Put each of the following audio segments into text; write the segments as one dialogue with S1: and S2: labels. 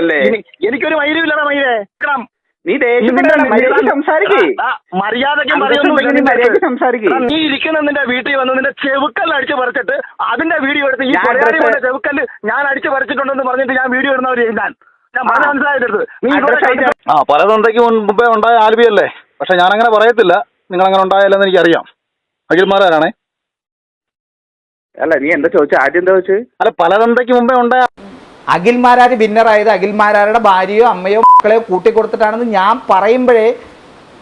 S1: അല്ലേ?
S2: എനിക്കൊരു മൈരവില്ലടാ മൈരേ.
S1: നീ സംസാരിക്കേ,
S2: മര്യാദയ്ക്ക്
S1: സംസാരിക്കേ.
S2: നീ ഇരിക്കുന്ന നിന്റെ വീട്ടിൽ വന്ന് നിന്റെ ചെവുക്കല്ല് അടിച്ചു പറിച്ചിട്ട് അതിന്റെ വീഡിയോ എടുത്ത് ഈ ചെവുക്കല്ല് ഞാൻ അടിച്ചു പറിച്ചിട്ടുണ്ടെന്ന് പറഞ്ഞിട്ട് ഞാൻ വീഡിയോ ഇടുന്നവർ ഞാൻ മനസ്സിലായത്.
S3: പലതൊണ്ടയ്ക്ക് മുമ്പേ ഉണ്ടായ ആൽബി അല്ലേ? പക്ഷെ ഞാനങ്ങനെ പറയത്തില്ല, നിങ്ങൾ അങ്ങനെ ഉണ്ടായാലെന്ന് എനിക്കറിയാം. അഖിൽമാരാണേ.
S1: അല്ല, നീ എന്താ ചോദിച്ചത്? ആദ്യം എന്താ ചോദിച്ചത്?
S3: അല്ല, പലതൊണ്ടയ്ക്ക് മുമ്പേ ഉണ്ടായ
S4: അഖിൽമാരാര് വിന്നറായത് അഖിൽമാരാരുടെ ഭാര്യയോ അമ്മയോ മക്കളെയോ കൂട്ടിക്കൊടുത്തിട്ടാണെന്ന് ഞാൻ പറയുമ്പോഴേ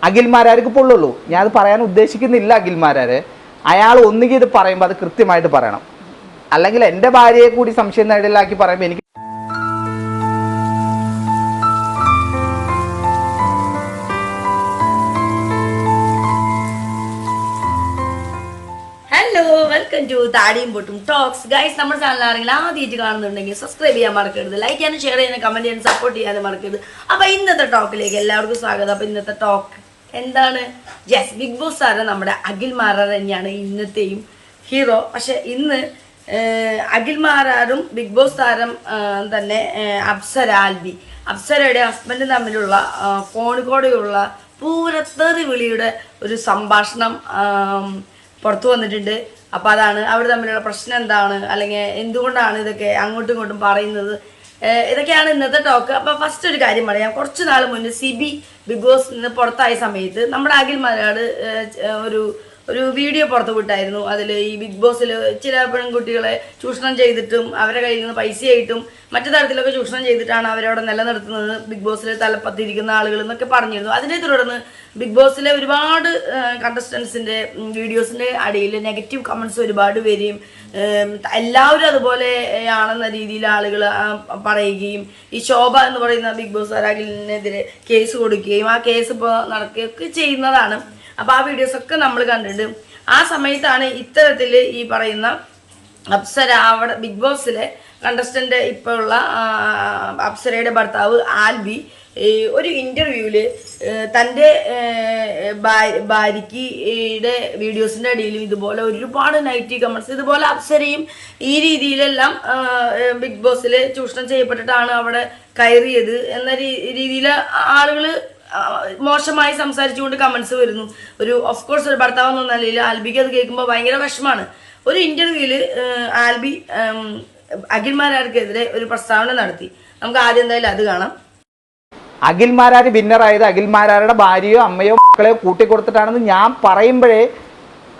S4: അഖിൽമാരാർക്ക് പൊള്ളുള്ളൂ. ഞാൻ അത് പറയാൻ ഉദ്ദേശിക്കുന്നില്ല. അഖിൽമാരാര് അയാൾ ഒന്നുകിൽ ഇത് പറയുമ്പോൾ അത് കൃത്യമായിട്ട് പറയണം, അല്ലെങ്കിൽ എൻ്റെ ഭാര്യയെ കൂടി സംശയം നേടലാക്കി പറയുമ്പോൾ എനിക്ക്
S5: വെൽക്കം ടു താടിയും പൊട്ടും ടോക്സ്. ഗൈസ്, നമ്മുടെ ചാനൽ ആരെങ്കിലും ആദ്യമായിട്ട് കാണുന്നുണ്ടെങ്കിൽ സബ്സ്ക്രൈബ് ചെയ്യാൻ മറക്കരുത്, ലൈക്ക് ചെയ്യാനും ഷെയർ ചെയ്യാനും കമന്റ് ചെയ്യാനും സപ്പോർട്ട് ചെയ്യാനും മറക്കരുത്. അപ്പൊ ഇന്നത്തെ ടോക്കിലേക്ക് എല്ലാവർക്കും സ്വാഗതം. അപ്പൊ ഇന്നത്തെ ടോക്ക് എന്താണ്? യെസ്, ബിഗ് ബോസ് താരം നമ്മുടെ അഖിൽമാരാർ തന്നെയാണ് ഇന്നത്തെയും ഹീറോ. പക്ഷെ ഇന്ന് അഖിൽമാരാറും ബിഗ് ബോസ് താരം തന്നെ അപ്സര ആൽബി, അപ്സരയുടെ ഹസ്ബൻഡും തമ്മിലുള്ള ഫോണിൽ കൂടെയുള്ള പൂരത്തെറി വിളിയുടെ ഒരു സംഭാഷണം പുറത്തു വന്നിട്ടുണ്ട്. അപ്പോൾ അതാണ് അവർ തമ്മിലുള്ള പ്രശ്നം എന്താണ്, അല്ലെങ്കിൽ എന്തുകൊണ്ടാണ് ഇതൊക്കെ അങ്ങോട്ടും ഇങ്ങോട്ടും പറയുന്നത്, ഇതൊക്കെയാണ് ഇന്നത്തെ ടോക്ക്. അപ്പോൾ ഫസ്റ്റ് ഒരു കാര്യം പറയാം. കുറച്ച് നാൾ മുന്നേ സിബി ബിഗ് ബോസ് നിന്ന് പുറത്തായ സമയത്ത് നമ്മുടെ അഖിൽമാരാർ ഒരു വീഡിയോ പുറത്തു വിട്ടായിരുന്നു. അതിൽ ഈ ബിഗ് ബോസിൽ ചില പെൺകുട്ടികളെ ചൂഷണം ചെയ്തിട്ടും അവരുടെ കയ്യിൽ നിന്ന് പൈസയായിട്ടും മറ്റു തരത്തിലൊക്കെ ചൂഷണം ചെയ്തിട്ടാണ് അവരവിടെ നിലനിർത്തുന്നത് ബിഗ് ബോസിൽ തലപ്പത്തിരിക്കുന്ന ആളുകൾ എന്നൊക്കെ പറഞ്ഞിരുന്നു. അതിനെ തുടർന്ന് ബിഗ് ബോസിലെ ഒരുപാട് കണ്ടസ്റ്റൻസിൻ്റെ വീഡിയോസിൻ്റെ അടിയിൽ നെഗറ്റീവ് കമൻസ് ഒരുപാട് വരികയും എല്ലാവരും അതുപോലെ ആണെന്ന രീതിയിൽ ആളുകൾ പറയുകയും ഈ ശോഭ എന്ന് പറയുന്ന ബിഗ് ബോസ് അഖിലിനെതിരെ കേസ് കൊടുക്കുകയും ആ കേസ് ഇപ്പോൾ നടക്കുകയൊക്കെ ചെയ്യുന്നതാണ്. അപ്പോൾ ആ വീഡിയോസൊക്കെ നമ്മൾ കണ്ടിട്ടുണ്ട്. ആ സമയത്താണ് ഇത്തരത്തിൽ ഈ പറയുന്ന അപ്സര അവിടെ ബിഗ് ബോസിലെ കണ്ടസ്റ്റൻ്റ് ഇപ്പോൾ ഉള്ള അപ്സരയുടെ ഭർത്താവ് ആൽബി ഒരു ഇൻ്റർവ്യൂവിൽ തൻ്റെ ഭാര്യയ്ക്ക് വീഡിയോസിൻ്റെ ഇടയിലും ഇതുപോലെ ഒരുപാട് നെഗറ്റീവ് കമൻസ്, ഇതുപോലെ അപ്സരയും ഈ രീതിയിലെല്ലാം ബിഗ് ബോസിൽ ചൂഷണം ചെയ്യപ്പെട്ടിട്ടാണ് അവിടെ കയറിയത് എന്ന രീതിയിൽ ആളുകൾ മോശമായി സംസാരിച്ചുകൊണ്ട് കമൻസ് വരുന്നു. ഓഫ് കോഴ്സ് ഒരു ഭർത്താവ് എന്ന നിലയിൽ ആൽബിക്ക് അത് കേൾക്കുമ്പോൾ ഭയങ്കര വിഷമാണ്. ഒരു ഇൻ്റർവ്യൂവിൽ ആൽബി അഖിൽമാരാർക്കെതിരെ ഒരു പ്രസ്താവന നടത്തി. നമുക്ക് ആദ്യം എന്തായാലും അത് കാണാം.
S4: അഖിൽമാരാർ വിന്നറായത് അഖിൽമാരാരുടെ ഭാര്യയോ അമ്മയോ മക്കളെയോ കൂട്ടിക്കൊടുത്തിട്ടാണെന്ന് ഞാൻ പറയുമ്പോഴേ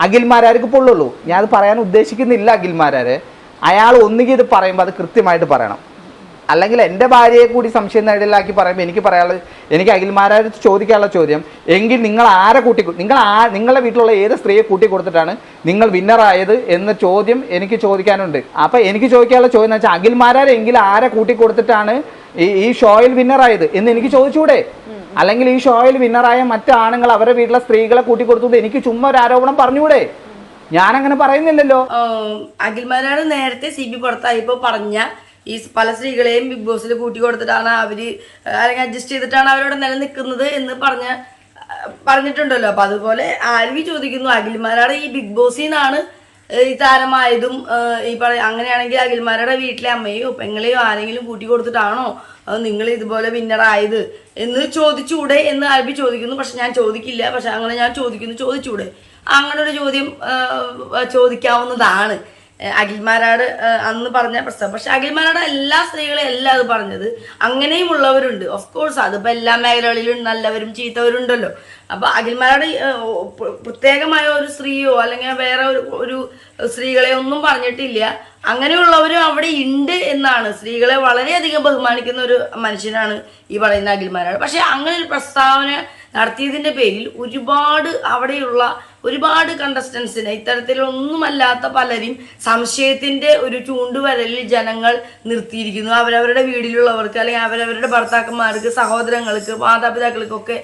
S4: അഖിൽമാരാർക്ക് പൊള്ളുള്ളൂ. ഞാൻ അത് പറയാൻ ഉദ്ദേശിക്കുന്നില്ല. അഖിൽമാരാര് അയാൾ ഒന്നുകിൽ ഇത് പറയുമ്പോൾ അത് കൃത്യമായിട്ട് പറയണം, അല്ലെങ്കിൽ എൻ്റെ ഭാര്യയെ കൂടി സംശയം നേടലാക്കി പറയുമ്പോൾ എനിക്ക് അഖിൽമാരാർ ചോദിക്കാനുള്ള ചോദ്യം, എങ്കിൽ നിങ്ങൾ ആരെ നിങ്ങളുടെ വീട്ടിലുള്ള ഏത് സ്ത്രീയെ കൂട്ടി കൊടുത്തിട്ടാണ് നിങ്ങൾ വിന്നറായത് എന്ന ചോദ്യം എനിക്ക് ചോദിക്കാനുണ്ട്. അപ്പം എനിക്ക് ചോദിക്കാനുള്ള ചോദ്യം എന്ന് വെച്ചാൽ അഖിൽമാരാരെങ്കിൽ ആരെ കൂട്ടി കൊടുത്തിട്ടാണ് ഈ ഷോയിൽ വിന്നറായത് എന്ന് എനിക്ക് ചോദിച്ചൂടെ? അല്ലെങ്കിൽ ഈ ഷോയിൽ വിന്നറായ മറ്റു ആണുങ്ങൾ അവരുടെ വീട്ടിലെ സ്ത്രീകളെ കൂട്ടിക്കൊടുത്തത് എനിക്ക് ചുമ്മാ ഒരു ആരോപണം പറഞ്ഞൂടെ? ഞാനങ്ങനെ പറയുന്നില്ലല്ലോ.
S5: അഖിൽമാരാർ നേരത്തെ സിബി പുറത്തായപ്പോൾ പറഞ്ഞ ഈ പല സ്ത്രീകളെയും ബിഗ് ബോസിൽ കൂട്ടി കൊടുത്തിട്ടാണ് അവര് അല്ലെങ്കിൽ അഡ്ജസ്റ്റ് ചെയ്തിട്ടാണ് അവരവിടെ നിലനിൽക്കുന്നത് എന്ന് പറഞ്ഞിട്ടുണ്ടല്ലോ. അപ്പൊ അതുപോലെ ആൽവി ചോദിക്കുന്നു, അഖിൽമാരാർ ഈ ബിഗ് ബോസിൽ നിന്നാണ് ഈ താരമായതും അങ്ങനെയാണെങ്കിൽ അഖിൽമാരുടെ വീട്ടിലെ അമ്മയോ പെങ്ങളെയോ ആരെങ്കിലും കൂട്ടി കൊടുത്തിട്ടാണോ നിങ്ങൾ ഇതുപോലെ വിന്നറായത് എന്ന് ചോദിച്ചൂടെ എന്ന് ആൽബി ചോദിക്കുന്നു. പക്ഷെ ഞാൻ ചോദിക്കില്ല, പക്ഷെ അങ്ങനെ ഞാൻ ചോദിച്ചൂടെ? അങ്ങനെ ഒരു ചോദ്യം ചോദിക്കാവുന്നതാണ്. അഖിൽമാരാട് അന്ന് പറഞ്ഞ പ്രസ്താവന. പക്ഷെ അഖിൽമാരാട് എല്ലാ സ്ത്രീകളെയും അല്ല അത് പറഞ്ഞത്, അങ്ങനെയും ഉള്ളവരുണ്ട്. ഓഫ് കോഴ്സ് അതിപ്പോൾ എല്ലാ മേഖലകളിലും നല്ലവരും ചീത്തവരുണ്ടല്ലോ. അപ്പൊ അഖിൽമാരാട് പ്രത്യേകമായ ഒരു സ്ത്രീയോ അല്ലെങ്കിൽ വേറെ ഒരു സ്ത്രീകളെ ഒന്നും പറഞ്ഞിട്ടില്ല. അങ്ങനെയുള്ളവരും അവിടെ ഉണ്ട് എന്നാണ്. സ്ത്രീകളെ വളരെയധികം ബഹുമാനിക്കുന്ന ഒരു മനുഷ്യനാണ് ഈ പറയുന്ന അഖിൽമാരാട്. പക്ഷെ അങ്ങനെ ഒരു പ്രസ്താവന നടത്തിയതിൻ്റെ പേരിൽ ഒരുപാട് കണ്ടസ്റ്റൻസിനെ ഇത്തരത്തിലൊന്നുമല്ലാത്ത പലരും സംശയത്തിൻ്റെ ഒരു ചൂണ്ടുവരലിൽ ജനങ്ങൾ നിർത്തിയിരിക്കുന്നു. അവരവരുടെ വീട്ടിലുള്ളവർക്ക് അല്ലെങ്കിൽ അവരവരുടെ ഭർത്താക്കന്മാർക്ക്, സഹോദരങ്ങൾക്ക്, മാതാപിതാക്കൾക്കൊക്കെ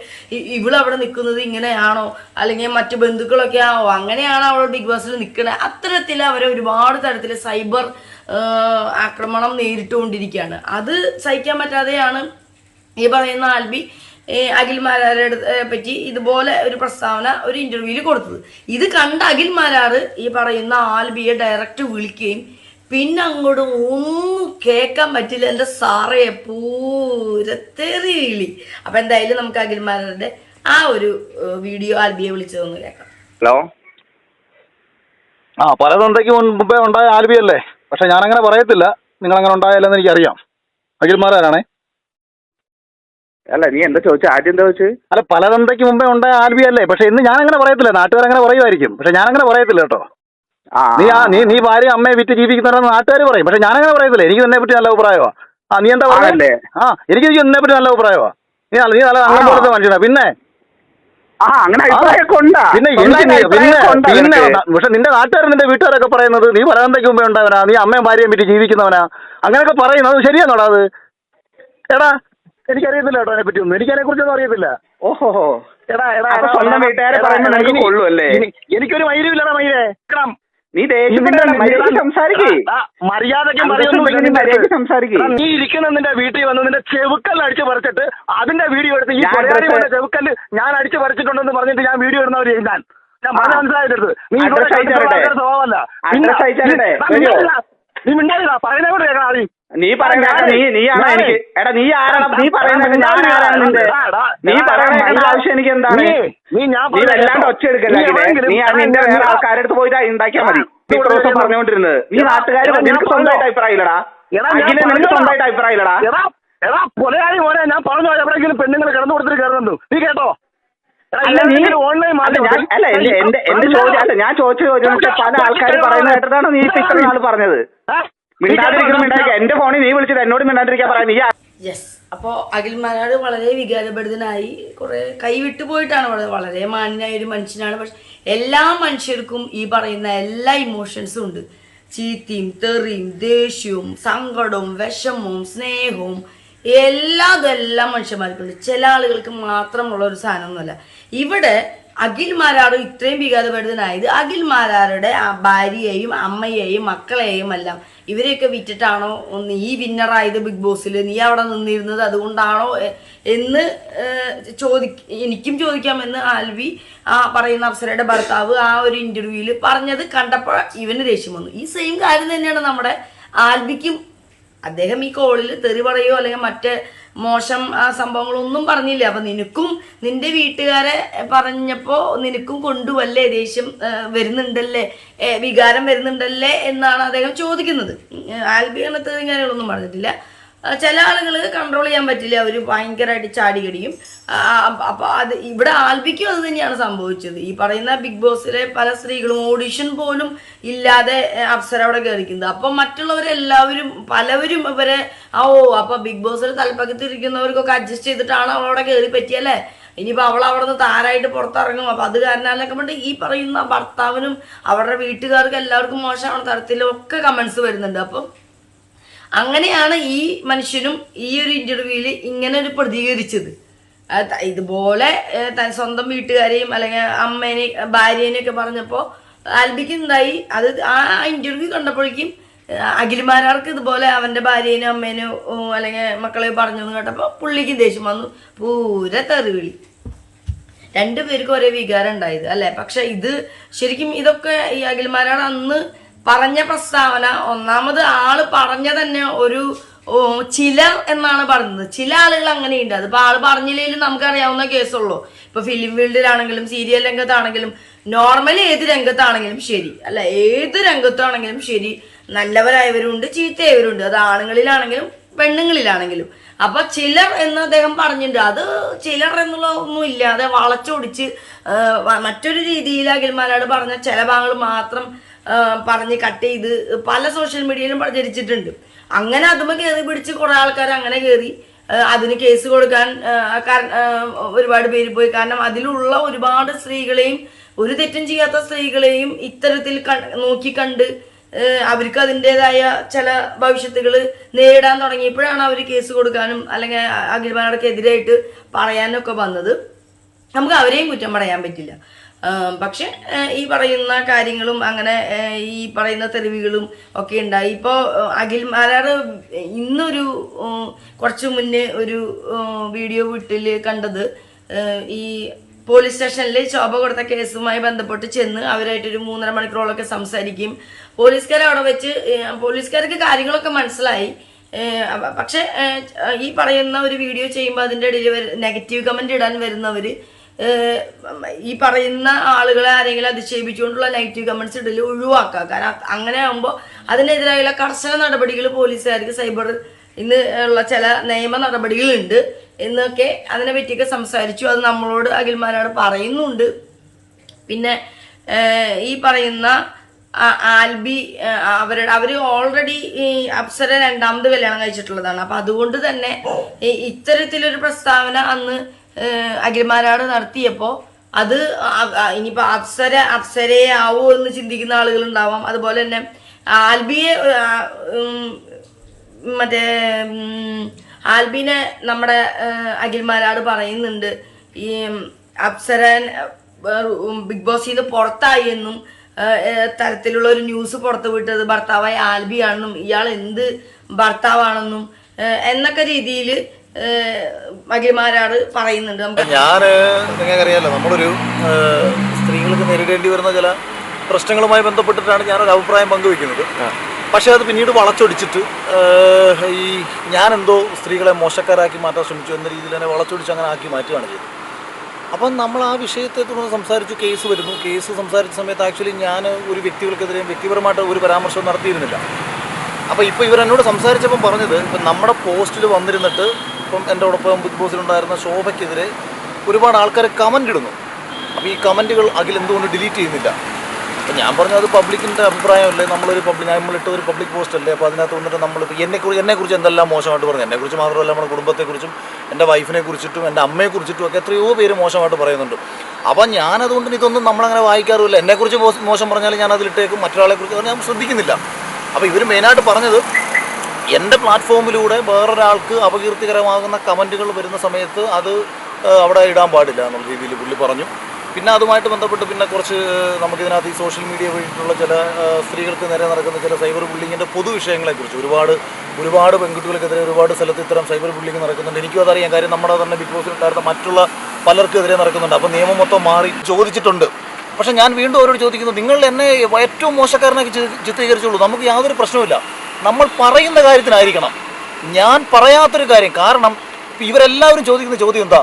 S5: ഇവളവിടെ നിൽക്കുന്നത് ഇങ്ങനെയാണോ, അല്ലെങ്കിൽ മറ്റു ബന്ധുക്കളൊക്കെ ആവോ, അങ്ങനെയാണോ അവൾ ബിഗ് ബോസിൽ നിൽക്കുന്നത്? അത്തരത്തിൽ അവരെ ഒരുപാട് തരത്തിൽ സൈബർ ആക്രമണം നേരിട്ടുകൊണ്ടിരിക്കുകയാണ്. അത് സഹിക്കാൻ പറ്റാതെയാണ് ഈ പറയുന്ന ആൽബി അഖിൽമാരാരെ പറ്റി ഇതുപോലെ ഒരു പ്രസ്താവന ഒരു ഇന്റർവ്യൂവിൽ കൊടുത്തത്. ഇത് കണ്ട അഖിൽമാരാർ ഈ പറയുന്ന ആൽബിയെ ഡയറക്റ്റ് വിളിക്കുകയും പിന്നെ അങ്ങോട്ട് ഒന്നും കേൾക്കാൻ പറ്റില്ല. എൻ്റെ സാറേ പൂരത്തേറി വിളി. അപ്പം എന്തായാലും നമുക്ക് അഖിൽമാരുടെ ആ ഒരു വീഡിയോ ആൽബിയെ വിളിച്ചതൊന്ന് കേൾക്കാം.
S1: ഹലോ.
S3: പലതന്തയ്ക്ക് മുമ്പേ ഉണ്ടായ ആൽബിയല്ലേ, പക്ഷെ ഞാനങ്ങനെ പറയത്തില്ല. നിങ്ങളങ്ങനെ ഉണ്ടായല്ലെന്ന് എനിക്കറിയാം. അഖിൽമാരാണേ.
S1: അല്ല, നീ എന്താ ചോദിച്ചത്? ആദ്യം എന്താ ചോദിച്ചത്?
S3: അല്ല, പലതന്തയ്ക്ക് മുമ്പേ ഉണ്ടായ ആൽബിയല്ലേ, പക്ഷെ ഇന്ന് ഞാനങ്ങനെ പറയത്തില്ല. നാട്ടുകാരങ്ങനെ പറയുമായിരിക്കും, പക്ഷെ ഞാനങ്ങനെ പറയത്തില്ല കേട്ടോ. നീ ഭാര്യ അമ്മയെ വിറ്റ് ജീവിക്കുന്നവരെന്ന് നാട്ടുകാർ പറയും, പക്ഷെ ഞാനങ്ങനെ പറയത്തില്ല. എനിക്ക് നിന്നെ പറ്റി നല്ല അഭിപ്രായമാ. നീ എന്താ പറഞ്ഞല്ലേ? എനിക്ക് നിന്നെ പറ്റി നല്ല അഭിപ്രായമാ. നീ നല്ല നല്ല പോലത്തെ മനുഷ്യനാ. പിന്നെ പക്ഷെ നിന്റെ നാട്ടുകാർ നിന്റെ വീട്ടുകാരൊക്കെ പറയുന്നത് നീ പലതന്തയ്ക്ക് മുമ്പേ ഉണ്ടാവനാ, നീ അമ്മയും ഭാര്യയും വിറ്റ് ജീവിക്കുന്നവനാ, അങ്ങനെയൊക്കെ പറയുന്നത് ശരിയാണോടാ? അത് എടാ എനിക്കറിയത്തില്ല കേട്ടോ, അതിനെ പറ്റി ഒന്നും എനിക്കതിനെ കുറിച്ചൊന്നും അറിയത്തില്ല.
S1: ഓഹോ, സ്വന്തം വീട്ടുകാരെ പറയുമ്പോൾ നിനക്ക് കൊള്ളു അല്ലേ?
S3: എനിക്കൊരു മൈര്യമില്ലടാ മൈരേ.
S1: നീ സംസാരിക്കേ,
S3: മര്യാദയ്ക്ക്
S1: സംസാരിക്കേ.
S2: നീ ഇരിക്കുന്ന നിന്റെ വീട്ടിൽ വന്ന് നിന്റെ ചെവുക്കല്ല് അടിച്ച് പറിച്ചിട്ട് അതിന്റെ വീഡിയോ എടുത്ത് ഈ ചെവുക്കല്ല് ഞാൻ അടിച്ച് പറിച്ചിട്ടുണ്ടെന്ന് പറഞ്ഞിട്ട് ഞാൻ വീഡിയോ ഇടുന്നവർ ഞാൻ മനസ്സിലായിട്ടെടുത്ത് നീ സ്വഭാവമല്ല. നീ മിണ്ടായില്ല, പറയുന്ന കൂടെ കേൾക്കണം.
S1: നീ പറയുന്ന നീയാണ് എനിക്ക്. എടാ നീ ആരാണ്? നീ പറയുന്നത് ഞാൻ ആരാണ്? നിന്റെ നീ പറയുന്ന ആവശ്യം എനിക്ക് എന്താണ്? നീ വല്ലാണ്ട് ഒച്ച എടുക്കല്ലേ? നീ നിന്റെ വേറെ ആൾക്കാരെടുത്ത് പോയിട്ട് ഉണ്ടാക്കിയാൽ മതി. ഇത്ര ദിവസം പറഞ്ഞുകൊണ്ടിരുന്നത് നീ നാട്ടുകാർ നിനക്ക് സ്വന്തമായിട്ട് അഭിപ്രായം ഇല്ലടാ. നിനക്ക് സ്വന്തമായിട്ട് അഭിപ്രായം ഇല്ലടാ.
S2: എടാ പൊലയാളി മോനെ, ഞാൻ പറഞ്ഞു എവിടെയെങ്കിലും പെണ്ണുങ്ങൾ കിടന്നു കൊടുത്തിട്ട് കയറുന്നുണ്ടോ? നീ കേട്ടോ?
S1: അല്ല, എന്റെ ചോദ്യം അല്ല, ഞാൻ ചോദിച്ച ചോദ്യം പല ആൾക്കാർ പറയുന്നത് കേട്ടിട്ടാണ് നീ ഇത്ര നാൾ പറഞ്ഞത്. മിണ്ടാതിരിക്കണം. എന്റെ ഫോണിൽ നീ വിളിച്ചത് എന്നോട് മിണ്ടാതിരിക്കാൻ പറയാം. നീ
S5: യെസ്. അപ്പോൾ അഖിൽമാരാട് വളരെ വികാരഭരിതനായി കുറെ കൈവിട്ടു പോയിട്ടാണ്. വളരെ മാന്യനായ ഒരു മനുഷ്യനാണ്. പക്ഷെ എല്ലാ മനുഷ്യർക്കും ഈ പറയുന്ന എല്ലാ ഇമോഷൻസും ഉണ്ട്. ചീത്തയും തെറിയും ദേഷ്യവും സങ്കടവും വിഷമവും സ്നേഹവും എല്ലാം മനുഷ്യന്മാർക്കുണ്ട്. ചില ആളുകൾക്ക് മാത്രമുള്ള ഒരു സാധനമൊന്നുമല്ല. ഇവിടെ അഖിൽമാരാട് ഇത്രയും വികാരഭരിതനായത് അഖിൽമാരാരുടെ ഭാര്യയെയും അമ്മയെയും മക്കളെയും എല്ലാം ഇവരെയൊക്കെ വിറ്റിട്ടാണോ നീ വിന്നറായത് ബിഗ് ബോസിൽ? നീ അവിടെ നിന്നിരുന്നത് അതുകൊണ്ടാണോ എന്ന് എനിക്കും ചോദിക്കാമെന്ന് ആൽവി പറയുന്ന അപ്സരയുടെ ഭർത്താവ് ആ ഒരു ഇന്റർവ്യൂവിൽ പറഞ്ഞത് കണ്ടപ്പോൾ ഇവന് ദേഷ്യം വന്നു. ഈ സെയിം കാര്യം തന്നെയാണ് നമ്മുടെ ആൽവിക്കും. അദ്ദേഹം ഈ കോളിൽ തെറി പറയുകയോ അല്ലെങ്കിൽ മറ്റ് മോശം സംഭവങ്ങളൊന്നും പറഞ്ഞില്ല. അപ്പം നിനക്കും നിന്റെ വീട്ടുകാരെ പറഞ്ഞപ്പോൾ നിനക്കും കൊണ്ടുവല്ലേ ദേഷ്യം വരുന്നുണ്ടല്ലേ, വികാരം വരുന്നുണ്ടല്ലേ എന്നാണ് അദ്ദേഹം ചോദിക്കുന്നത്. ആൽബി അങ്ങനത്തെ കാര്യങ്ങളൊന്നും പറഞ്ഞിട്ടില്ല. ചില ആളുകൾ കൺട്രോൾ ചെയ്യാൻ പറ്റില്ല, അവർ ഭയങ്കരമായിട്ട് ചാടികടിയും. അപ്പോൾ അത് ഇവിടെ ആൽബിക്കും അത് തന്നെയാണ് സംഭവിച്ചത്. ഈ പറയുന്ന ബിഗ് ബോസിലെ പല സ്ത്രീകളും ഓഡിഷൻ പോലും ഇല്ലാതെ അപ്സര അവിടെ കയറിക്കുന്നത്. അപ്പം മറ്റുള്ളവരെല്ലാവരും പലവരും ഇവരെ അപ്പോൾ ബിഗ് ബോസിൽ തലപ്പക്കത്തിരിക്കുന്നവർക്കൊക്കെ അഡ്ജസ്റ്റ് ചെയ്തിട്ടാണ് അവളവിടെ കയറി പറ്റിയല്ലേ, ഇനിയിപ്പോൾ അവൾ അവിടെ നിന്ന് താരായിട്ട് പുറത്തിറങ്ങും. അപ്പം അത് കാരണമല്ലൊക്കെ കൊണ്ട് ഈ പറയുന്ന ഭർത്താവിനും അവരുടെ വീട്ടുകാർക്കും എല്ലാവർക്കും മോശமான തരത്തിലൊക്കെ കമൻസ് വരുന്നുണ്ട്. അപ്പം അങ്ങനെയാണ് ഈ മനുഷ്യനും ഈ ഒരു ഇന്റർവ്യൂവിൽ ഇങ്ങനെ ഒരു പ്രതികരിച്ചത്. ഇതുപോലെ സ്വന്തം വീട്ടുകാരെയും അല്ലെങ്കിൽ അമ്മേനെയും ഭാര്യേനെയൊക്കെ പറഞ്ഞപ്പോൾ ആൽബിക്ക് എന്തായി, അത് ആ ഇന്റർവ്യൂ കണ്ടപ്പോഴേക്കും അഖിൽമാരാർക്ക് ഇതുപോലെ അവൻ്റെ ഭാര്യേനും അമ്മേനോ അല്ലെങ്കിൽ മക്കളെ പറഞ്ഞു എന്ന് കേട്ടപ്പോൾ പുള്ളിക്ക് ദേഷ്യം വന്നു. പൂര തെറിവിളി. രണ്ടുപേർക്കും ഒരേ വികാരം ഉണ്ടായത് അല്ലേ. പക്ഷെ ഇത് ശരിക്കും ഇതൊക്കെ ഈ അഖിൽമാരാണ് അന്ന് പറഞ്ഞ പ്രസ്താവന. ഒന്നാമത് ആള് പറഞ്ഞ തന്നെ ഒരു ചിലർ എന്നാണ് പറഞ്ഞത്. ചില ആളുകൾ അങ്ങനെയുണ്ട്. അതിപ്പോൾ ആള് പറഞ്ഞില്ലെങ്കിലും നമുക്കറിയാവുന്ന കേസുള്ളൂ. ഇപ്പൊ ഫിലിം ഫീൽഡിലാണെങ്കിലും സീരിയൽ രംഗത്താണെങ്കിലും നോർമലി ഏത് രംഗത്താണെങ്കിലും ശരി അല്ല, ഏത് രംഗത്താണെങ്കിലും ശരി നല്ലവരായവരുണ്ട് ചീത്തയായവരുണ്ട്. അത് ആണുങ്ങളിലാണെങ്കിലും പെണ്ണുങ്ങളിലാണെങ്കിലും. അപ്പൊ ചിലർ എന്ന് അദ്ദേഹം പറഞ്ഞിട്ടുണ്ട്. അത് ചിലർ എന്നുള്ള ഒന്നും ഇല്ലാതെ വളച്ചൊടിച്ച് മറ്റൊരു രീതിയിൽ അഖിൽമാരാട് പറഞ്ഞ ചില ഭാഗങ്ങൾ മാത്രം പറഞ്ഞ് കട്ട് ചെയ്ത് പല സോഷ്യൽ മീഡിയയിലും പ്രചരിച്ചിട്ടുണ്ട്. അങ്ങനെ അതുമ്മ കയറി പിടിച്ച് കുറെ ആൾക്കാർ അങ്ങനെ കയറി അതിന് കേസ് കൊടുക്കാൻ ഒരുപാട് പേര് പോയി. കാരണം അതിലുള്ള ഒരുപാട് സ്ത്രീകളെയും ഒരു തെറ്റും ചെയ്യാത്ത സ്ത്രീകളെയും ഇത്തരത്തിൽ നോക്കി കണ്ട് അവർക്ക് അതിൻ്റെതായ ചില ഭവിഷ്യത്തുകൾ നേരിടാൻ തുടങ്ങിയപ്പോഴാണ് അവർ കേസ് കൊടുക്കാനും അല്ലെങ്കിൽ അഖിൽമാരാർക്കെതിരായിട്ട് പറയാനൊക്കെ വന്നത്. നമുക്ക് അവരെയും കുറ്റം പറയാൻ പറ്റില്ല. പക്ഷെ ഈ പറയുന്ന കാര്യങ്ങളും അങ്ങനെ ഈ പറയുന്ന തെരുവുകളും ഒക്കെ ഉണ്ടായി. ഇപ്പോൾ അഖിൽമാരാർ ഇന്നൊരു കുറച്ച് മുന്നേ ഒരു വീഡിയോ വീട്ടിൽ കണ്ടത്, ഈ പോലീസ് സ്റ്റേഷനിൽ ശോഭ കൊടുത്ത കേസുമായി ബന്ധപ്പെട്ട് ചെന്ന് അവരായിട്ടൊരു 3.5 മണിക്കൂറോളൊക്കെ സംസാരിക്കും. പോലീസുകാരെ അവിടെ വെച്ച് പോലീസുകാർക്ക് കാര്യങ്ങളൊക്കെ മനസ്സിലായി. പക്ഷെ ഈ പറയുന്ന ഒരു വീഡിയോ ചെയ്യുമ്പോൾ അതിൻ്റെ ഇടയിൽ നെഗറ്റീവ് കമൻറ്റ് ഇടാൻ വരുന്നവർ ഈ പറയുന്ന ആളുകളെ ആരെങ്കിലും അധിക്ഷേപിച്ചുകൊണ്ടുള്ള നെഗറ്റീവ് കമൻറ്റ്സ് ഇടൽ ഒഴിവാക്കുക. കാരണം അങ്ങനെ ആകുമ്പോൾ അതിനെതിരായുള്ള കർശന നടപടികൾ പോലീസുകാർക്ക് സൈബർ ഇന്ന് ഉള്ള ചില നിയമ നടപടികളുണ്ട് എന്നൊക്കെ അതിനെ പറ്റിയൊക്കെ സംസാരിച്ചു. അത് നമ്മളോട് അഖിൽമാരാട് പറയുന്നുണ്ട്. പിന്നെ ഈ പറയുന്ന ആൽബി അവർ ഓൾറെഡി അപ്സര 2ാമത് കല്യാണം കഴിച്ചിട്ടുള്ളതാണ്. അപ്പം അതുകൊണ്ട് തന്നെ ഇത്തരത്തിലൊരു പ്രസ്താവന അന്ന് അഖിൽമാരാട് നടത്തിയപ്പോൾ അത് ഇനിയിപ്പോൾ അപ്സരയെ ആവോ എന്ന് ചിന്തിക്കുന്ന ആളുകളുണ്ടാവാം. അതുപോലെ തന്നെ ആൽബിയെ ആൽബിനെ നമ്മുടെ അഖിൽമാരാട് പറയുന്നുണ്ട് ഈ അപ്സരൻ ബിഗ് ബോസിൽ നിന്ന് പുറത്തായി എന്നും തരത്തിലുള്ള ഒരു ന്യൂസ് പുറത്തു വിട്ടത് ഭർത്താവായ ആൽബിയാണെന്നും ഇയാൾ എന്ത് ഭർത്താവാണെന്നും എന്നൊക്കെ രീതിയിൽ അഖിൽമാരാട് പറയുന്നുണ്ട്.
S3: നിങ്ങൾക്കറിയാലോ, നമ്മളൊരു സ്ത്രീകൾക്ക് നേരിടേണ്ടി വരുന്ന ചില പ്രശ്നങ്ങളുമായി ബന്ധപ്പെട്ടിട്ടാണ് ഞാനൊരു അഭിപ്രായം പങ്കുവെക്കുന്നത്. പക്ഷേ അത് പിന്നീട് വളച്ചൊടിച്ചിട്ട് ഈ ഞാനെന്തോ സ്ത്രീകളെ മോശക്കാരാക്കി മാറ്റാൻ ശ്രമിച്ചു എന്ന രീതിയിൽ തന്നെ വളച്ചൊടിച്ച് അങ്ങനെ ആക്കി മാറ്റുകയാണ് ചെയ്തത്. അപ്പം നമ്മൾ ആ വിഷയത്തെ തുടർന്ന് സംസാരിച്ചു. കേസ് വരുന്നു. കേസ് സംസാരിച്ച സമയത്ത് ആക്ച്വലി ഞാൻ ഒരു വ്യക്തികൾക്കെതിരെ വ്യക്തിപരമായിട്ട് ഒരു പരാമർശം നടത്തിയിരുന്നില്ല. അപ്പോൾ ഇപ്പോൾ ഇവരെന്നോട് സംസാരിച്ചപ്പം പറഞ്ഞത്, ഇപ്പം നമ്മുടെ പോസ്റ്റിൽ വന്നിരുന്നിട്ട് ഇപ്പം എൻ്റെ ഒപ്പം ബിഗ് ബോസിലുണ്ടായിരുന്ന ശോഭയ്ക്കെതിരെ ഒരുപാട് ആൾക്കാർ കമൻ്റ് ഇടുന്നു. അപ്പോൾ ഈ കമൻറ്റുകൾ എന്തുകൊണ്ട് ഡിലീറ്റ് ചെയ്യുന്നില്ല? അപ്പം ഞാൻ പറഞ്ഞു, അത് പബ്ലിക്കിൻ്റെ അഭിപ്രായമല്ലേ, നമ്മളിട്ട ഒരു പബ്ലിക് പോസ്റ്റ് അല്ലേ. അപ്പോൾ അതിനകത്ത് വന്നിട്ട് നമ്മളിപ്പോൾ എന്നെക്കുറിച്ച് എന്തെല്ലാം മോശമായിട്ട് പറഞ്ഞു. എന്നെക്കുറിച്ച് മാത്രമല്ല, നമ്മുടെ കുടുംബത്തെക്കുറിച്ചും എൻ്റെ വൈഫിനെ കുറിച്ചിട്ടും എൻ്റെ അമ്മയെക്കുറിച്ചിട്ടും ഒക്കെ എത്രയോ പേര് മോശമായിട്ട് പറയുന്നുണ്ട്. അപ്പം ഞാനതുകൊണ്ട് ഇതൊന്നും നമ്മളങ്ങനെ വായിക്കാറുമില്ല. എന്നെക്കുറിച്ച് മോശം പറഞ്ഞാൽ ഞാൻ അതിലിട്ടേക്കും, മറ്റൊരാളെക്കുറിച്ച് ഞാൻ ശ്രദ്ധിക്കുന്നില്ല. അപ്പോൾ ഇവർ മെയിനായിട്ട് പറഞ്ഞത്, എൻ്റെ പ്ലാറ്റ്ഫോമിലൂടെ വേറൊരാൾക്ക് അപകീർത്തികരമാകുന്ന കമൻറ്റുകൾ വരുന്ന സമയത്ത് അത് അവിടെ ഇടാൻ പാടില്ല എന്നുള്ള രീതിയിൽ പുള്ളി പറഞ്ഞു. പിന്നെ അതുമായിട്ട് ബന്ധപ്പെട്ട് പിന്നെ കുറച്ച് നമുക്കിതിനകത്ത് ഈ സോഷ്യൽ മീഡിയ വഴിയിട്ടുള്ള ചില സ്ത്രീകൾക്ക് നേരെ നടക്കുന്ന ചില സൈബർ ബുള്ളിങ്ങിൻ്റെ പൊതുവിഷയങ്ങളെക്കുറിച്ച് ഒരുപാട് പെൺകുട്ടികൾക്കെതിരെ ഒരുപാട് സ്ഥലത്ത് ഇത്തരം സൈബർ ബുള്ളിങ് നടക്കുന്നുണ്ട്. എനിക്കും അതറിയാം. കാര്യം നമ്മുടെ തന്നെ ബിഗ് ബോസിലുണ്ടായിരുന്ന മറ്റുള്ള പലർക്കെതിരെ നടക്കുന്നുണ്ട്. അപ്പോൾ നിയമം മൊത്തം മാറി ചോദിച്ചിട്ടുണ്ട്. പക്ഷേ ഞാൻ വീണ്ടും അവരോട് ചോദിക്കുന്നു, നിങ്ങൾ എന്നെ ഏറ്റവും മോശക്കാരനാക്കി ചിത്രീകരിച്ചുള്ളൂ. നമുക്ക് യാതൊരു പ്രശ്നവുമില്ല. നമ്മൾ പറയുന്ന കാര്യത്തിനായിരിക്കണം. ഞാൻ പറയാത്തൊരു കാര്യം. കാരണം ഇവരെല്ലാവരും ചോദിക്കുന്ന ചോദ്യം എന്താ,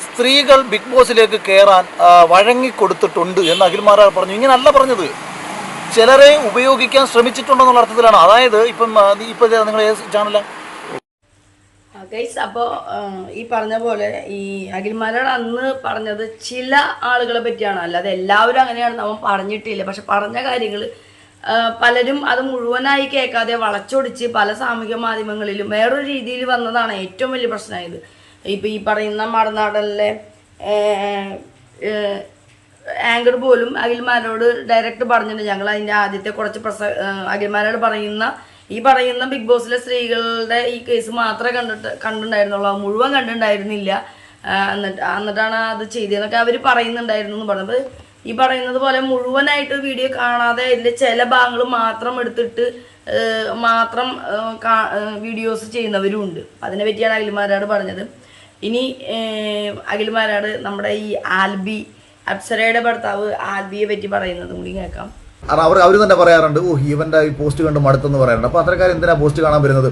S3: സ്ത്രീകൾ ബിഗ് ബോസിലേക്ക് കയറാൻ വഴങ്ങിക്കൊടുത്തിട്ടുണ്ട് എന്ന് അഖിൽമാരാട് പറഞ്ഞു. ഇങ്ങനല്ല പറഞ്ഞത്. ചിലരെ ഉപയോഗിക്കാൻ ശ്രമിച്ചിട്ടുണ്ടെന്നുള്ള അർത്ഥത്തിലാണ്. അതായത് ഇപ്പം നിങ്ങൾ ഏത് ചാനലാണ്
S5: ഗൈസ്? അപ്പോൾ ഈ പറഞ്ഞ പോലെ ഈ അഖിൽമാരാട് അന്ന് പറഞ്ഞത് ചില ആളുകളെ പറ്റിയാണ്, അല്ലാതെ എല്ലാവരും അങ്ങനെയാണ് നമ്മൾ പറഞ്ഞിട്ടില്ല. പക്ഷെ പറഞ്ഞ കാര്യങ്ങൾ പലരും അത് മുഴുവനായി കേൾക്കാതെ വളച്ചൊടിച്ച് പല സാമൂഹിക മാധ്യമങ്ങളിലും വേറൊരു രീതിയിൽ വന്നതാണ് ഏറ്റവും വലിയ പ്രശ്നമായത്. ഇപ്പം ഈ പറയുന്ന മടനാടനിലെ ആങ്കർ പോലും അഖിൽമാരോട് ഡയറക്റ്റ് പറഞ്ഞിട്ടുണ്ട്. ഞങ്ങൾ അതിൻ്റെ ആദ്യത്തെ കുറച്ച് അഖിൽമാരോട് ഈ പറയുന്ന ബിഗ് ബോസിലെ സ്ത്രീകളുടെ ഈ കേസ് മാത്രമേ കണ്ടിട്ടുണ്ടായിരുന്നുള്ളൂ, മുഴുവൻ കണ്ടിട്ടുണ്ടായിരുന്നില്ല. എന്നിട്ടാണ് അത് ചെയ്തതെന്നൊക്കെ അവർ പറയുന്നുണ്ടായിരുന്നു എന്ന് പറഞ്ഞത്. ഈ പറയുന്നത് പോലെ മുഴുവനായിട്ട് വീഡിയോ കാണാതെ ഇതിൻ്റെ ചില ഭാഗങ്ങൾ മാത്രം എടുത്തിട്ട് മാത്രം വീഡിയോസ് ചെയ്യുന്നവരും ഉണ്ട്. അതിനെ പറ്റിയാണ് അഖിൽമാരാട് പറഞ്ഞത്. ഇനി അഖിൽമാരാട് നമ്മുടെ ഈ അപ്സരയുടെ ഭർത്താവ് ആൽബിയെ പറ്റി പറയുന്നതും കൂടി കേൾക്കാം.
S3: അവർ തന്നെ പറയാറുണ്ട്, ഇവൻ്റെ ഈ പോസ്റ്റ് കണ്ട് മടുത്തെന്ന് പറയാറുണ്ട്. അപ്പോൾ അത്രക്കാർ എന്തിനാണ് പോസ്റ്റ് കാണാൻ വരുന്നത്,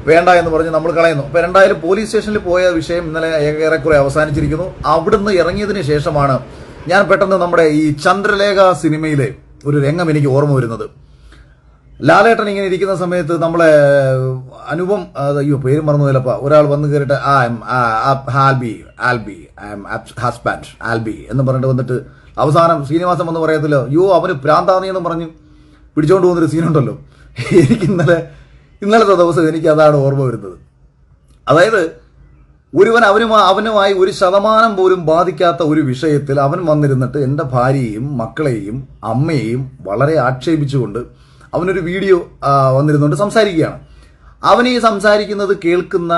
S3: വേണ്ട എന്ന് പറഞ്ഞ് നമ്മൾ കളയുന്നു. അപ്പോൾ എന്തായാലും പോലീസ് സ്റ്റേഷനിൽ പോയ വിഷയം ഇന്നലെ ഏറെക്കുറെ അവസാനിച്ചിരിക്കുന്നു. അവിടുന്ന് ഇറങ്ങിയതിന് ശേഷമാണ് ഞാൻ പെട്ടെന്ന് നമ്മുടെ ഈ ചന്ദ്രലേഖ സിനിമയിലെ ഒരു രംഗം എനിക്ക് ഓർമ്മ വരുന്നത്. ലാലേട്ടൻ ഇങ്ങനെ ഇരിക്കുന്ന സമയത്ത് നമ്മളെ അനുപം, പേര് മറന്നുപോയല്ലപ്പ, ഒരാൾ വന്ന് കയറിയിട്ട് ആൽബി എന്ന് പറഞ്ഞിട്ട് വന്നിട്ട് അവസാനം ശ്രീനിവാസൻ വന്ന് പറയത്തില്ലോ, അവന് പ്രാന്താന്നിയെന്നും പറഞ്ഞ് പിടിച്ചോണ്ട് പോകുന്നൊരു സീനുണ്ടല്ലോ. എനിക്ക് ഇന്നലത്തെ ദിവസം എനിക്ക് അതാണ് ഓർമ്മ വരുന്നത്. അതായത് അവനുമായി 1% പോലും ബാധിക്കാത്ത ഒരു വിഷയത്തിൽ അവൻ വന്നിരുന്നിട്ട് എൻ്റെ ഭാര്യയെയും മക്കളെയും അമ്മയെയും വളരെ ആക്ഷേപിച്ചുകൊണ്ട് അവനൊരു വീഡിയോ വന്നിരുന്നുകൊണ്ട് സംസാരിക്കുകയാണ്. അവൻ ഈ സംസാരിക്കുന്നത് കേൾക്കുന്ന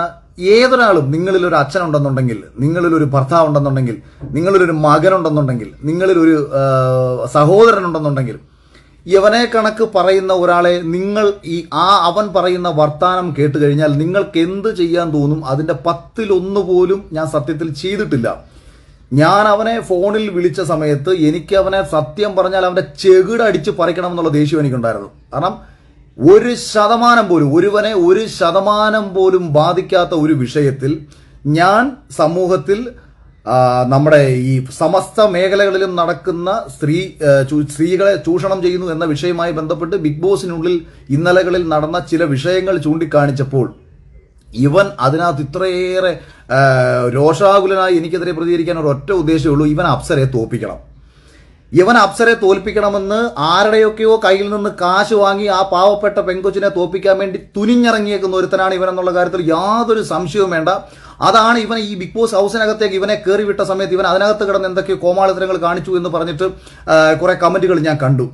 S3: ഏതൊരാളും, നിങ്ങളിലൊരു അച്ഛനുണ്ടെന്നുണ്ടെങ്കിൽ, നിങ്ങളിലൊരു ഭർത്താവ് ഉണ്ടെന്നുണ്ടെങ്കിൽ, നിങ്ങളിലൊരു മകനുണ്ടെന്നുണ്ടെങ്കിൽ, നിങ്ങളിലൊരു സഹോദരനുണ്ടെന്നുണ്ടെങ്കിൽ, യവനെ കണക്ക് പറയുന്ന ഒരാളെ നിങ്ങൾ അവൻ പറയുന്ന വർത്താനം കേട്ട് കഴിഞ്ഞാൽ നിങ്ങൾക്ക് എന്ത് ചെയ്യാൻ തോന്നും? അതിൻ്റെ 10-1 പോലും ഞാൻ സത്യത്തിൽ ചെയ്തിട്ടില്ല. ഞാൻ അവനെ ഫോണിൽ വിളിച്ച സമയത്ത് എനിക്ക് അവനെ സത്യം പറഞ്ഞാൽ അവന്റെ ചെകിട അടിച്ച് പറിക്കണം എന്നുള്ള ദേഷ്യം എനിക്കുണ്ടായിരുന്നു. കാരണം 1% പോലും ഒരുവനെ 1% പോലും ബാധിക്കാത്ത ഒരു വിഷയത്തിൽ ഞാൻ സമൂഹത്തിൽ നമ്മുടെ ഈ സമസ്ത മേഖലകളിലും നടക്കുന്ന സ്ത്രീകളെ ചൂഷണം ചെയ്യുന്നു എന്ന വിഷയവുമായി ബന്ധപ്പെട്ട് ബിഗ് ബോസിനുള്ളിൽ ഇന്നലകളിൽ നടന്ന ചില വിഷയങ്ങൾ ചൂണ്ടിക്കാണിച്ചപ്പോൾ ഇവൻ അതിനകത്ത് ഇത്രയേറെ രോഷാകുലനായി എനിക്കെതിരെ പ്രതികരിക്കാൻ ഒരൊറ്റ ഉദ്ദേശമേ ഉള്ളൂ, ഇവൻ അപ്സരയെ തോൽപ്പിക്കണം. ഇവൻ അപ്സരയെ തോൽപ്പിക്കണമെന്ന് ആരുടെയൊക്കെയോ കയ്യിൽ നിന്ന് കാശ് വാങ്ങി ആ പാവപ്പെട്ട പെങ്കൊച്ചിനെ തോൽപ്പിക്കാൻ വേണ്ടി തുനിഞ്ഞിറങ്ങിയേക്കുന്ന ഒരുത്തനാണ് ഇവൻ എന്നുള്ള കാര്യത്തിൽ യാതൊരു സംശയവും വേണ്ട. അതാണ് ഇവൻ ഈ ബിഗ് ബോസ് ഹൗസിനകത്തേക്ക് ഇവനെ കയറി വിട്ട സമയത്ത് ഇവൻ അതിനകത്ത് കിടന്ന് എന്തൊക്കെയോ കോമാളിത്തരങ്ങൾ കാണിച്ചു എന്ന് പറഞ്ഞിട്ട് കുറെ കമന്റുകൾ ഞാൻ കണ്ടു.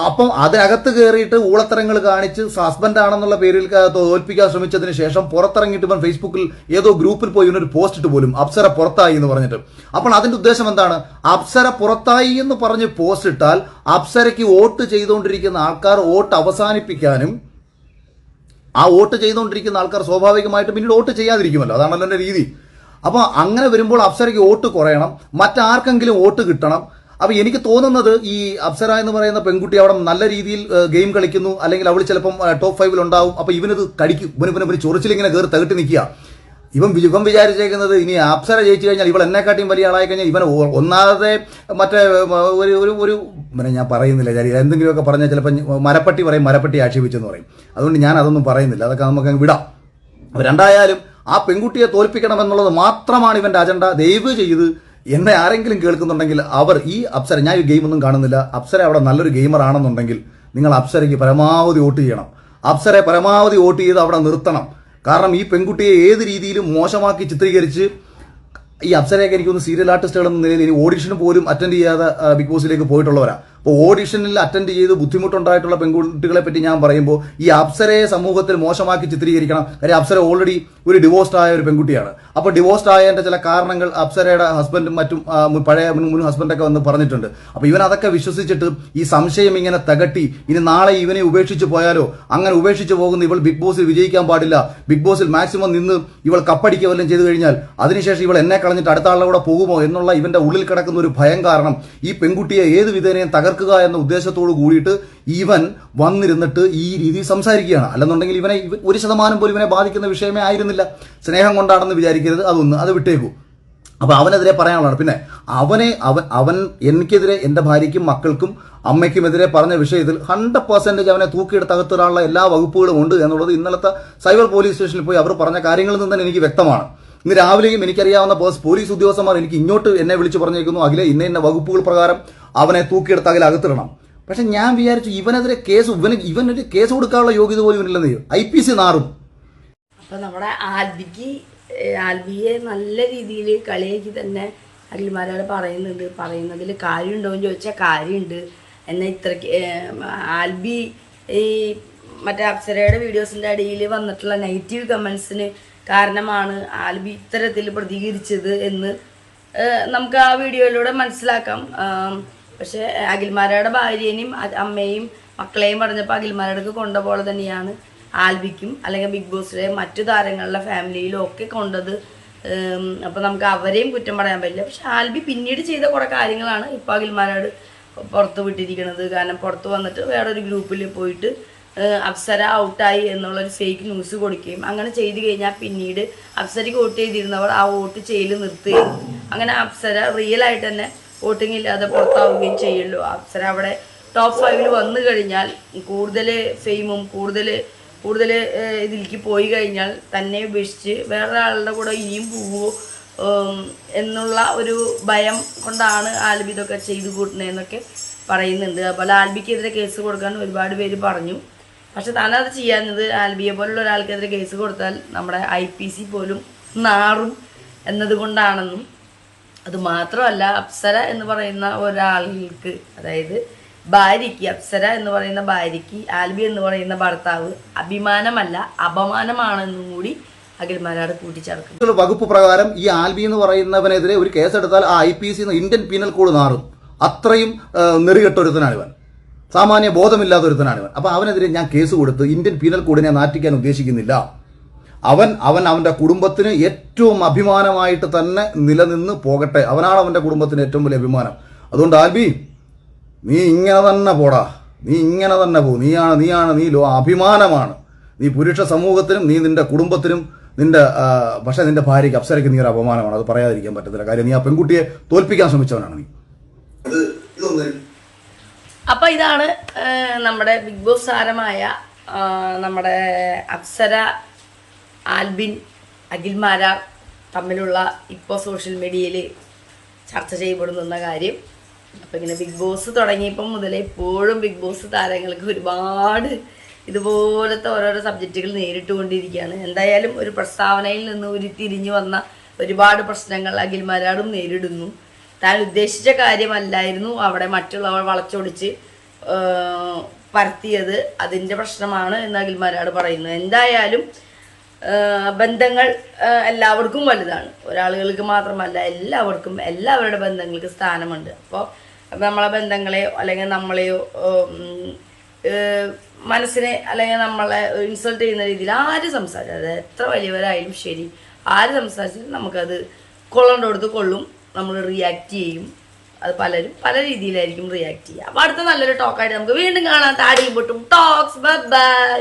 S3: അപ്പം അതിനകത്ത് കയറിയിട്ട് ഊളത്തരങ്ങൾ കാണിച്ച് ഹസ്ബൻഡ് ആണെന്നുള്ള പേരിൽ തോൽപ്പിക്കാൻ ശ്രമിച്ചതിന് ശേഷം പുറത്തിറങ്ങിയിട്ട് ഇവൻ ഫേസ്ബുക്കിൽ ഏതോ ഗ്രൂപ്പിൽ പോയി ഇവനൊരു പോസ്റ്റ് ഇട്ട് പോലും അപ്സര പുറത്തായി എന്ന് പറഞ്ഞിട്ട്. അപ്പോൾ അതിന്റെ ഉദ്ദേശം എന്താണ്? അപ്സര പുറത്തായി എന്ന് പറഞ്ഞ് പോസ്റ്റ് ഇട്ടാൽ അപ്സരയ്ക്ക് വോട്ട് ചെയ്തുകൊണ്ടിരിക്കുന്ന ആൾക്കാർ വോട്ട് അവസാനിപ്പിക്കാനും ആ വോട്ട് ചെയ്തുകൊണ്ടിരിക്കുന്ന ആൾക്കാർ സ്വാഭാവികമായിട്ടും പിന്നീട് വോട്ട് ചെയ്യാതിരിക്കുമല്ലോ. അതാണല്ലോ എൻ്റെ രീതി. അപ്പോൾ അങ്ങനെ വരുമ്പോൾ അപ്സരയ്ക്ക് വോട്ട് കുറയണം, മറ്റാർക്കെങ്കിലും വോട്ട് കിട്ടണം. അപ്പൊ എനിക്ക് തോന്നുന്നത് ഈ അപ്സര എന്ന് പറയുന്ന പെൺകുട്ടി അവിടെ നല്ല രീതിയിൽ ഗെയിം കളിക്കുന്നു, അല്ലെങ്കിൽ അവൾ ചിലപ്പം ടോപ്പ് 5 ഉണ്ടാവും. അപ്പൊ ഇവനത് കടിക്കും, ഇവന് ചൊറിച്ചിലിങ്ങനെ കയറി തകട്ടി നിൽക്കുക. ഇവൻ വിചാരിച്ചേക്കുന്നത് ഇനി അപ്സര ജയിച്ചു കഴിഞ്ഞാൽ ഇവൾ എന്നെക്കാട്ടിയും വലിയ ആളായി കഴിഞ്ഞാൽ ഇവൻ ഒന്നാമത്തെ മറ്റേ ഒരു ഞാൻ പറയുന്നില്ല, എന്തെങ്കിലുമൊക്കെ പറഞ്ഞാൽ ചിലപ്പോൾ മരപ്പട്ടി പറയും, മരപ്പട്ടി ആക്ഷേപിച്ചെന്ന് പറയും. അതുകൊണ്ട് ഞാൻ അതൊന്നും പറയുന്നില്ല, അതൊക്കെ നമുക്ക് വിടാം. രണ്ടായാലും ആ പെൺകുട്ടിയെ തോൽപ്പിക്കണമെന്നുള്ളത് മാത്രമാണ് ഇവന്റെ അജണ്ട. ദയവ് ചെയ്ത് എന്നെ ആരെങ്കിലും കേൾക്കുന്നുണ്ടെങ്കിൽ അവർ ഈ അപ്സര, ഞാൻ ഈ ഗെയിമൊന്നും കാണുന്നില്ല, അപ്സര അവിടെ നല്ലൊരു ഗെയിമർ ആണെന്നുണ്ടെങ്കിൽ നിങ്ങൾ അപ്സരയ്ക്ക് പരമാവധി വോട്ട് ചെയ്യണം. അപ്സരയെ പരമാവധി വോട്ട് ചെയ്ത് അവിടെ നിർത്തണം. കാരണം ഈ പെൺകുട്ടിയെ ഏത് രീതിയിലും മോശമാക്കി ചിത്രീകരിച്ച് ഈ അപ്സരയൊക്കെ എനിക്കൊന്ന് സീരിയൽ ആർട്ടിസ്റ്റുകൾ എന്ന നിലയിൽ ഇനി ഓഡിഷന് പോലും അറ്റൻഡ് ചെയ്യാതെ ബിഗ് ബോസിലേക്ക് പോയിട്ടുള്ളവരാ. അപ്പോൾ ഓഡിഷനിൽ അറ്റൻഡ് ചെയ്ത് ബുദ്ധിമുട്ടുണ്ടായിട്ടുള്ള പെൺകുട്ടികളെ പറ്റി ഞാൻ പറയുമ്പോൾ ഈ അപ്സരയെ സമൂഹത്തിൽ മോശമാക്കി ചിത്രീകരിക്കണം. കാര്യം അപ്സര ഓൾറെഡി ഒരു ഡിവോഴ്സ്ഡ് ആയ ഒരു പെൺകുട്ടിയാണ്. അപ്പോൾ ഡിവോഴ്സ്ഡ് ആയതിന്റെ ചില കാരണങ്ങൾ അപ്സരയുടെ ഹസ്ബൻഡും മറ്റും പഴയ മുൻ ഹസ്ബൻഡൊക്കെ വന്ന് പറഞ്ഞിട്ടുണ്ട്. അപ്പോൾ ഇവൻ അതൊക്കെ വിശ്വസിച്ചിട്ട് ഈ സംശയം ഇങ്ങനെ തകട്ടി ഇനി നാളെ ഇവനെ ഉപേക്ഷിച്ച് പോയാലോ, അങ്ങനെ ഉപേക്ഷിച്ച് പോകുന്ന ഇവൾ ബിഗ് ബോസിൽ വിജയിക്കാൻ പാടില്ല, ബിഗ് ബോസിൽ മാക്സിമം നിന്ന് ഇവൾ കപ്പടിക്കുക വല്ലതും ചെയ്തു കഴിഞ്ഞാൽ അതിനുശേഷം ഇവൾ എന്നെ കളഞ്ഞിട്ട് അടുത്ത ആളുടെ കൂടെ പോകുമോ എന്നുള്ള ഇവന്റെ ഉള്ളിൽ കിടക്കുന്ന ഒരു ഭയം കാരണം ഈ പെൺകുട്ടിയെ ഏത് വിധേനയും തകർക്കുക എന്ന ഉദ്ദേശത്തോട് കൂടിയിട്ട് ഇവൻ വന്നിരുന്നിട്ട് ഈ രീതിയിൽ സംസാരിക്കുകയാണ്. അല്ലെന്നുണ്ടെങ്കിൽ ഇവനെ 1% പോലും ഇവനെ ബാധിക്കുന്ന വിഷയമേ ആയിരുന്നില്ല. സ്നേഹം കൊണ്ടാണെന്ന് വിചാരിക്കരുത്, അത് വിട്ടേക്കൂ. അപ്പൊ അവനെതിരെ പറയാനുള്ളതാണ്. പിന്നെ അവൻ എനിക്കെതിരെ, എന്റെ ഭാര്യയ്ക്കും മക്കൾക്കും അമ്മയ്ക്കുമെതിരെ പറഞ്ഞ വിഷയത്തിൽ 100% അവനെ തൂക്കിയെടുത്ത് അകത്തിടാനുള്ള എല്ലാ വകുപ്പുകളും ഉണ്ട് എന്നുള്ളത് ഇന്നലത്തെ സൈബർ പോലീസ് സ്റ്റേഷനിൽ പോയി അവർ പറഞ്ഞ കാര്യങ്ങളിൽ നിന്ന് തന്നെ എനിക്ക് വ്യക്തമാണ്. ഇന്ന് രാവിലെയും എനിക്കറിയാവുന്ന പോലീസ് ഉദ്യോഗസ്ഥന്മാർ എനിക്ക് ഇങ്ങോട്ട് എന്നെ വിളിച്ച് പറഞ്ഞേക്കുന്നു, അഖിലെ ഇന്ന വകുപ്പുകൾ പ്രകാരം അവനെ തൂക്കിയെടുത്ത് അകത്തിടണം. പക്ഷെ ഞാൻ വിചാരിച്ചു ഇവനെതിരെ ഇവനൊരു കേസ് കൊടുക്കാനുള്ള യോഗ്യത പോലും ഇല്ലെന്ന്. IPC നാറും.
S5: അപ്പൊ നമ്മുടെ ആൽബിയെ നല്ല രീതിയിൽ കളിയാക്കി തന്നെ അഖിൽമാരാട് പറയുന്നതിൽ കാര്യമുണ്ടോ എന്ന് ചോദിച്ചാൽ കാര്യമുണ്ട്. എന്നാൽ ഇത്രയ്ക്ക് ആൽബി ഈ മറ്റേ അപ്സരയുടെ വീഡിയോസിന്റെ അടിയിൽ വന്നിട്ടുള്ള നെഗറ്റീവ് കമന്റ്സിന് കാരണമാണ് ആൽബി ഇത്തരത്തിൽ പ്രതികരിച്ചത് എന്ന് നമുക്ക് ആ വീഡിയോയിലൂടെ മനസ്സിലാക്കാം. പക്ഷെ അഖിൽമാരയുടെ ഭാര്യേനെയും അമ്മയെയും മക്കളെയും പറഞ്ഞപ്പോൾ അഖിൽമാരടക്ക് കൊണ്ട പോലെ തന്നെയാണ് ആൽബിക്കും അല്ലെങ്കിൽ ബിഗ് ബോസിലെ മറ്റു താരങ്ങളുടെ ഫാമിലിയിലും ഒക്കെ കൊണ്ടത്. അപ്പോൾ നമുക്ക് അവരെയും കുറ്റം പറയാൻ പറ്റില്ല. പക്ഷെ ആൽബി പിന്നീട് ചെയ്ത കുറേ കാര്യങ്ങളാണ് ഇപ്പോൾ അഖിൽമാരോട് പുറത്ത് വിട്ടിരിക്കുന്നത്. കാരണം പുറത്ത് വന്നിട്ട് വേറൊരു ഗ്രൂപ്പിൽ പോയിട്ട് അപ്സര ഔട്ടായി എന്നുള്ളൊരു ഫേക്ക് ന്യൂസ് കൊടുക്കുകയും അങ്ങനെ ചെയ്തു കഴിഞ്ഞാൽ പിന്നീട് അപ്സരയ്ക്ക് വോട്ട് ചെയ്തിരുന്നവർ ആ വോട്ട് ചെയ്യൽ നിർത്തുകയും അങ്ങനെ അപ്സര റിയൽ ആയിട്ട് തന്നെ വോട്ടിംഗ് ഇല്ലാതെ പുറത്താവുകയും ചെയ്യുള്ളൂ. അപ്സര അവിടെ ടോപ്പ് 5 വന്നു കഴിഞ്ഞാൽ കൂടുതൽ ഫെയിമും കൂടുതൽ ഇതിലേക്ക് പോയി കഴിഞ്ഞാൽ തന്നെ ഉപേക്ഷിച്ച് വേറൊരാളുടെ കൂടെ ഇനിയും പോവുമോ എന്നുള്ള ഒരു ഭയം കൊണ്ടാണ് ആൽബി ഇതൊക്കെ ചെയ്തു കൂട്ടുന്നതെന്നൊക്കെ പറയുന്നുണ്ട്. അതുപോലെ ആൽബിക്കെതിരെ കേസ് കൊടുക്കാൻ ഒരുപാട് പേര് പറഞ്ഞു. പക്ഷെ താനത് ചെയ്യാഞ്ഞത് ആൽബിയെ പോലുള്ള ഒരാൾക്കെതിരെ കേസ് കൊടുത്താൽ നമ്മുടെ IPC പോലും നാറും എന്നതുകൊണ്ടാണെന്നും അതുമാത്രമല്ല അപ്സര എന്ന് പറയുന്ന ഒരാൾക്ക്, അതായത് ഭാര്യയ്ക്ക്, അപ്സര എന്ന് പറയുന്ന ഭാര്യയ്ക്ക് ആൽബി എന്ന് പറയുന്ന ഭർത്താവ് അഭിമാനമല്ല അപമാനമാണെന്നും കൂടി അഖിൽമാരാട് കൂട്ടിച്ചേർക്കും.
S3: വകുപ്പ് പ്രകാരം ഈ ആൽബി എന്ന് പറയുന്നവനെതിരെ ഒരു കേസെടുത്താൽ ആ IPC ഇന്ത്യൻ പീനൽ കോഡ് നാറും. അത്രയും നെറികെട്ടൊരുത്തനാണ് ഇവൻ, സാമാന്യ ബോധമില്ലാത്ത ഒരുത്തനാണ് ഇവൻ. അപ്പൊ അവനെതിരെ ഞാൻ കേസ് കൊടുത്ത് ഇന്ത്യൻ പീനൽ കോഡിനെ നാറ്റിക്കാൻ ഉദ്ദേശിക്കുന്നില്ല.
S6: അവൻ്റെ കുടുംബത്തിന് ഏറ്റവും അഭിമാനമായിട്ട് തന്നെ നിലനിന്ന് പോകട്ടെ. അവനാണ് അവൻ്റെ കുടുംബത്തിന് ഏറ്റവും വലിയ അഭിമാനം. അതുകൊണ്ട് ആൽബി, നീ ഇങ്ങനെ തന്നെ പോടാ, നീ ഇങ്ങനെ തന്നെ പോ. നീ അഭിമാനമാണ്. നീ പുരുഷ സമൂഹത്തിനും നീ നിന്റെ കുടുംബത്തിനും പക്ഷേ നിന്റെ ഭാര്യയ്ക്ക് അപ്സരയ്ക്ക് നീ ഒരു അപമാനമാണ്. അത് പറയാതിരിക്കാൻ പറ്റത്തില്ല. കാര്യം നീ ആ പെൺകുട്ടിയെ തോൽപ്പിക്കാൻ ശ്രമിച്ചവനാണ് നീ.
S5: അപ്പൊ ഇതാണ് നമ്മുടെ ബിഗ് ബോസ് താരമായ നമ്മുടെ അപ്സര, ആൽബിൻ, അഖിൽമാരാർ തമ്മിലുള്ള ഇപ്പോൾ സോഷ്യൽ മീഡിയയിൽ ചർച്ച ചെയ്യപ്പെടുന്ന കാര്യം. അപ്പം ഇങ്ങനെ ബിഗ് ബോസ് തുടങ്ങിയപ്പം മുതലേ ഇപ്പോഴും ബിഗ് ബോസ് താരങ്ങൾക്ക് ഒരുപാട് ഇതുപോലത്തെ ഓരോരോ സബ്ജക്റ്റുകൾ നേരിട്ടുകൊണ്ടിരിക്കുകയാണ്. എന്തായാലും ഒരു പ്രസ്താവനയിൽ നിന്ന് ഉരുത്തിരിഞ്ഞു വന്ന ഒരുപാട് പ്രശ്നങ്ങൾ അഖിൽമാരാറും നേരിടുന്നു. താൻ ഉദ്ദേശിച്ച കാര്യമല്ലായിരുന്നു അവിടെ മറ്റുള്ളവർ വളച്ചൊടിച്ച് പരത്തിയത്, അതിൻ്റെ പ്രശ്നമാണ് എന്ന് അഖിൽമാരാർ പറയുന്നു. എന്തായാലും ബന്ധങ്ങൾ എല്ലാവർക്കും വലുതാണ്, ഒരാളുകൾക്ക് മാത്രമല്ല, എല്ലാവരുടെ ബന്ധങ്ങൾക്ക് സ്ഥാനമുണ്ട്. അപ്പോൾ നമ്മളെ ബന്ധങ്ങളെയോ അല്ലെങ്കിൽ നമ്മളെയോ മനസ്സിനെ അല്ലെങ്കിൽ നമ്മളെ ഇൻസൾട്ട് ചെയ്യുന്ന രീതിയിൽ ആര് സംസാരിച്ചാൽ, അത് എത്ര വലിയവരായാലും ശരി, ആര് സംസാരിച്ചാലും നമുക്കത് കൊള്ളേണ്ടടുത്ത് കൊള്ളും, നമ്മൾ റിയാക്ട് ചെയ്യും. അത് പലരും പല രീതിയിലായിരിക്കും റിയാക്ട് ചെയ്യുക. അപ്പോൾ അടുത്ത നല്ലൊരു ടോക്കായിട്ട് നമുക്ക് വീണ്ടും കാണാം. താടിയും പൊട്ടും ടോക്സ്. Bye bye.